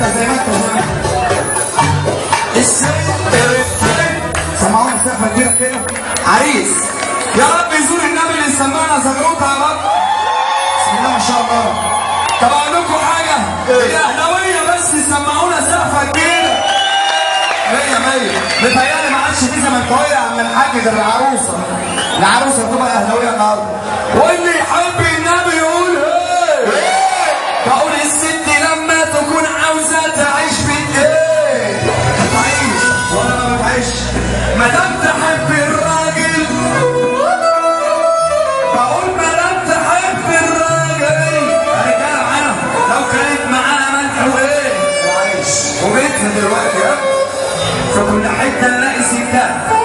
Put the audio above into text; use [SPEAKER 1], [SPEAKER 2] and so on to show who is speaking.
[SPEAKER 1] زي ما انت سمعونا سقفه كبيره كده. عريس يا رب يزور النبي اللي سمعنا زغروطه يا رب. بسم الله ما شاء الله. طب اقول لكم حاجه، الاهلاويه بس سمعونا سقفه كبيره 100 متهيألي ما عادش في زملكاويه يا عم الحاج غير العروسه تبقى اهلاويه النهارده. واللي يحب النبي يقول ايه؟ بقول الست لما تكون عاوزه تعيش في ايه؟ تعيش ولا ما تعيش؟ ما دام تحب الراجل، بقول ما دام تحب الراجل يا رجاله معانا، لو كانت معانا ملح وايه؟ وعيش وبيتنا دلوقتي في كل حته نلاقي ستات